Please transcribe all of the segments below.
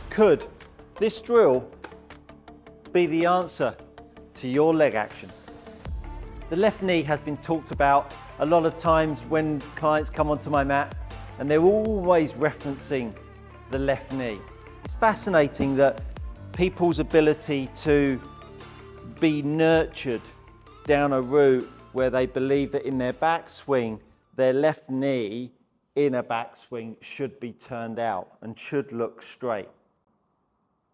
Could this drill be the answer to your leg action? The left knee has been talked about a lot of times when clients come onto my mat, and they're always referencing the left knee. It's fascinating that people's ability to be nurtured down a route where they believe that in their backswing, their left knee in a backswing should be turned out and should look straight.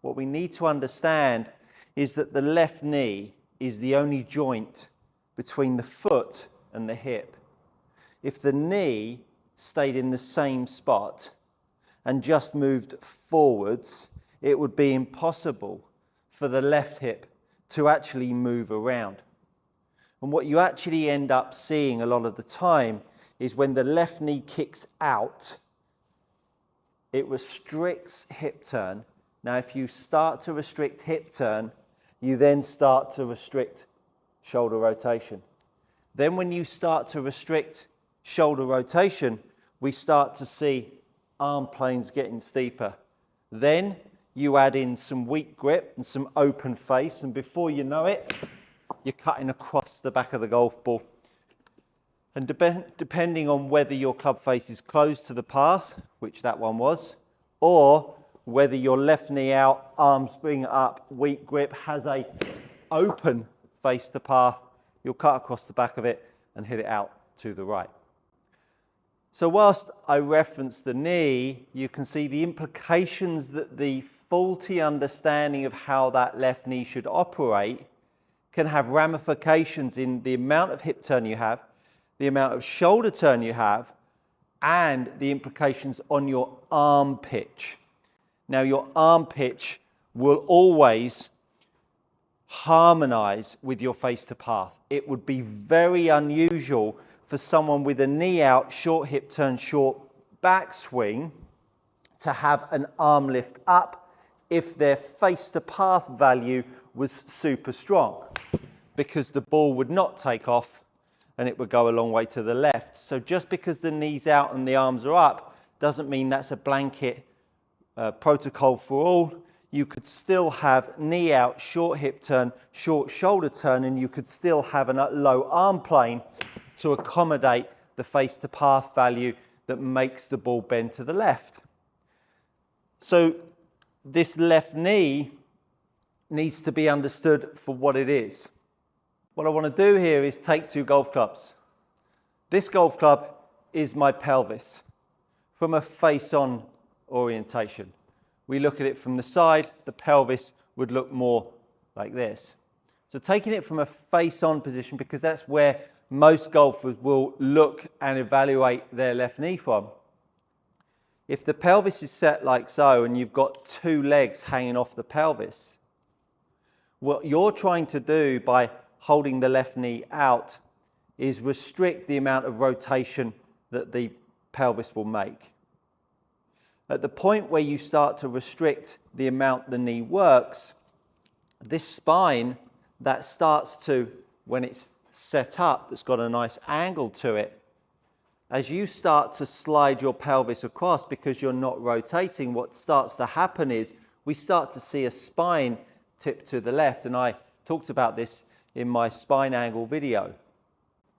What we need to understand is that the left knee is the only joint between the foot and the hip. If the knee stayed in the same spot and just moved forwards, it would be impossible for the left hip to actually move around. And what you actually end up seeing a lot of the time is when the left knee kicks out, it restricts hip turn. Now, if you start to restrict hip turn, you then start to restrict shoulder rotation. Then when you start to restrict shoulder rotation, we start to see arm planes getting steeper. Then you add in some weak grip and some open face, and before you know it, you're cutting across the back of the golf ball. And depending on whether your club face is closed to the path, which that one was, or whether your left knee out, arms bring up, weak grip, has a open face to path, you'll cut across the back of it and hit it out to the right. So whilst I reference the knee, you can see the implications that the faulty understanding of how that left knee should operate can have ramifications in the amount of hip turn you have, the amount of shoulder turn you have, and the implications on your arm pitch. Now, your arm pitch will always harmonize with your face to path. It would be very unusual for someone with a knee out, short hip turn, short backswing to have an arm lift up if their face to path value was super strong, because the ball would not take off and it would go a long way to the left. So just because the knee's out and the arms are up doesn't mean that's a blanket protocol for all. You could still have knee out, short hip turn, short shoulder turn, and you could still have a low arm plane to accommodate the face to path value that makes the ball bend to the left. So this left knee needs to be understood for what it is. What I want to do here is take two golf clubs. This golf club is my pelvis from a face-on orientation. We look at it from the side, the pelvis would look more like this. So taking it from a face-on position, because that's where most golfers will look and evaluate their left knee from. If the pelvis is set like so and you've got two legs hanging off the pelvis, what you're trying to do by holding the left knee out is restrict the amount of rotation that the pelvis will make. At the point where you start to restrict the amount the knee works, this spine that starts to, when it's set up, that's got a nice angle to it, as you start to slide your pelvis across because you're not rotating, what starts to happen is we start to see a spine tip to the left, and I talked about this in my spine angle video.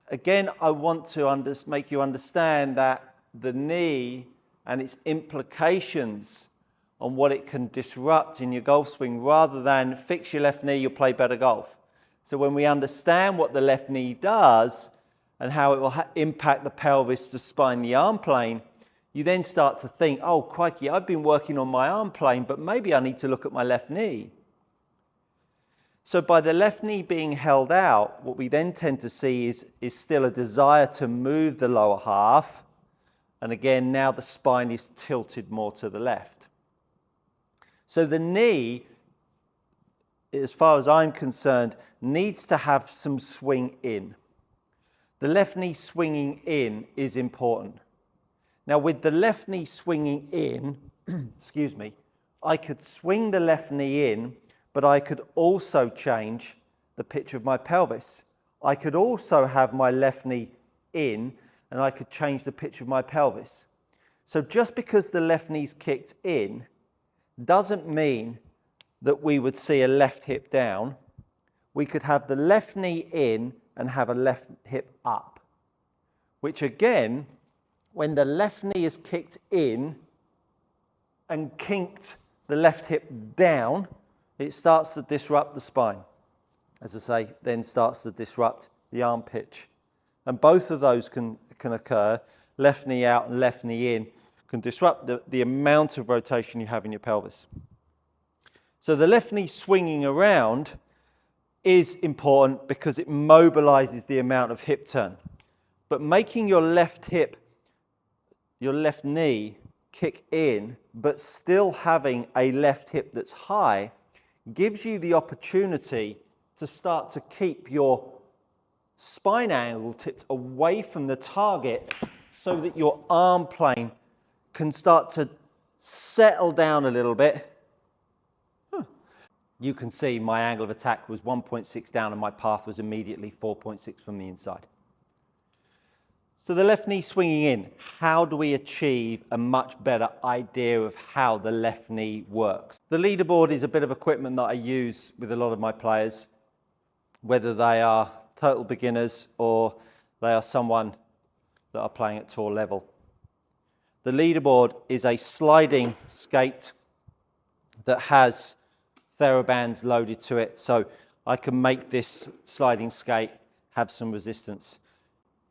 Again, I want to make you understand that the knee and its implications on what it can disrupt in your golf swing, rather than fix your left knee, you'll play better golf. So when we understand what the left knee does and how it will impact the pelvis, the spine, the arm plane, you then start to think, oh crikey, I've been working on my arm plane, but maybe I need to look at my left knee. So by the left knee being held out, what we then tend to see is still a desire to move the lower half. And again, now the spine is tilted more to the left. So the knee, as far as I'm concerned, needs to have some swing in. The left knee swinging in is important. Now with the left knee swinging in, excuse me, I could swing the left knee in, but I could also change the pitch of my pelvis. I could also have my left knee in, and I could change the pitch of my pelvis. So just because the left knee's kicked in doesn't mean that we would see a left hip down. We could have the left knee in and have a left hip up, which again, when the left knee is kicked in and kinked the left hip down, it starts to disrupt the spine. As I say, then starts to disrupt the arm pitch. And both of those can occur. Left knee out and left knee in can disrupt the amount of rotation you have in your pelvis. So the left knee swinging around is important because it mobilizes the amount of hip turn. But making your left knee kick in, but still having a left hip that's high, gives you the opportunity to start to keep your spine angle tipped away from the target so that your arm plane can start to settle down a little bit. You can see my angle of attack was 1.6 down and my path was immediately 4.6 from the inside. So the left knee swinging in, how do we achieve a much better idea of how the left knee works? The leaderboard is a bit of equipment that I use with a lot of my players, whether they are total beginners or they are someone that are playing at tour level. The leaderboard is a sliding skate that has TheraBands loaded to it, so I can make this sliding skate have some resistance.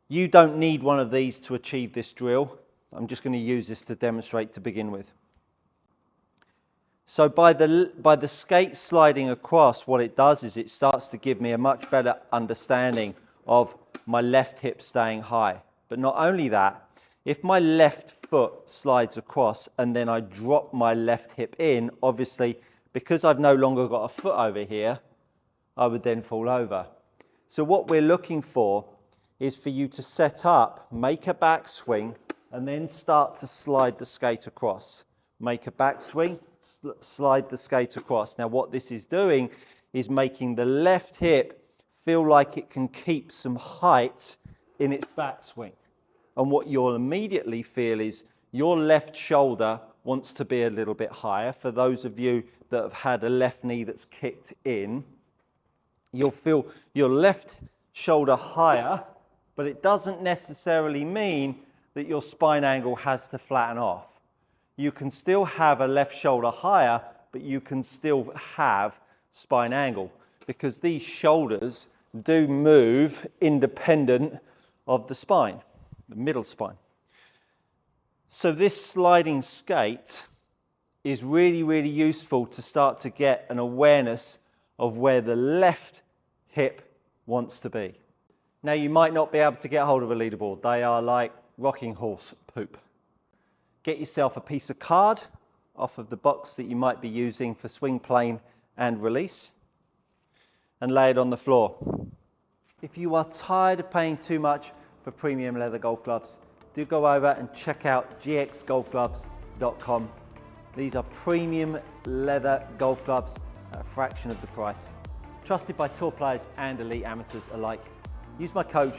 You don't need one of these to achieve this drill. I'm just going to use this to demonstrate to begin with. So by the skate sliding across, what it does is it starts to give me a much better understanding of my left hip staying high. But not only that, if my left foot slides across and then I drop my left hip in, obviously, because I've no longer got a foot over here, I would then fall over. So what we're looking for is for you to set up, make a backswing, and then start to slide the skate across. Make a backswing, slide the skate across. Now what this is doing is making the left hip feel like it can keep some height in its backswing. And what you'll immediately feel is your left shoulder wants to be a little bit higher. For those of you that have had a left knee that's kicked in, you'll feel your left shoulder higher, but it doesn't necessarily mean that your spine angle has to flatten off. You can still have a left shoulder higher, but you can still have spine angle because these shoulders do move independent of the spine, the middle spine. So this sliding skate is really, really useful to start to get an awareness of where the left hip wants to be. Now you might not be able to get hold of a leaderboard. They are like rocking horse poop. Get yourself a piece of card off of the box that you might be using for swing plane and release and lay it on the floor. If you are tired of paying too much for premium leather golf gloves, do go over and check out gxgolfgloves.com. These are premium leather golf gloves at a fraction of the price. Trusted by tour players and elite amateurs alike. Use my code.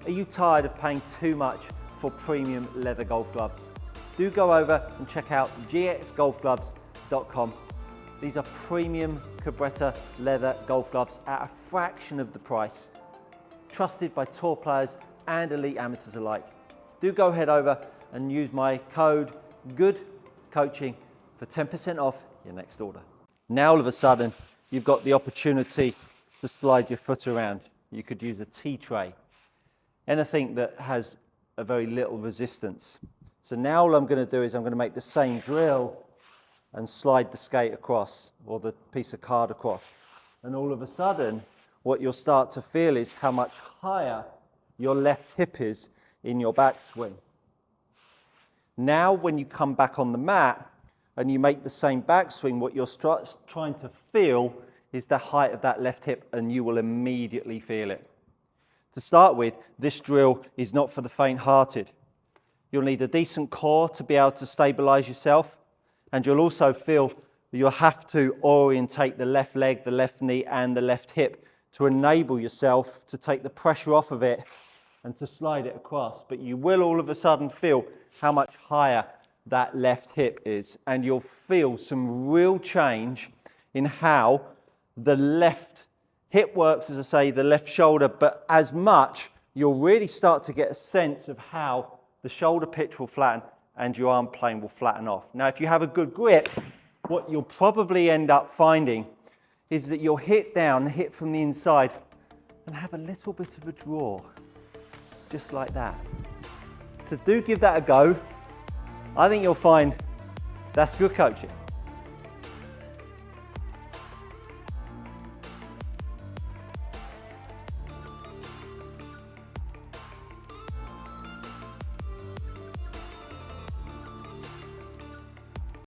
Are you tired of paying too much for premium leather golf gloves? Do go over and check out gxgolfgloves.com. These are premium Cabretta leather golf gloves at a fraction of the price. Trusted by tour players and elite amateurs alike. Do go head over and use my code GOODCOACHING for 10% off your next order. Now all of a sudden, you've got the opportunity to slide your foot around. You could use a tea tray. Anything that has a very little resistance. So now all I'm going to do is I'm going to make the same drill and slide the skate across or the piece of card across. And all of a sudden, what you'll start to feel is how much higher your left hip is in your backswing. Now when you come back on the mat and you make the same backswing, what you're trying to feel is the height of that left hip, and you will immediately feel it. To start with, this drill is not for the faint-hearted. You'll need a decent core to be able to stabilize yourself, and you'll also feel that you'll have to orientate the left leg, the left knee, and the left hip to enable yourself to take the pressure off of it and to slide it across. But you will all of a sudden feel how much higher that left hip is, and you'll feel some real change in how the left hip works, as I say, the left shoulder, but as much, you'll really start to get a sense of how the shoulder pitch will flatten and your arm plane will flatten off. Now, if you have a good grip, what you'll probably end up finding is that you'll hit down, hit from the inside, and have a little bit of a draw, just like that. So do give that a go. I think you'll find that's good coaching.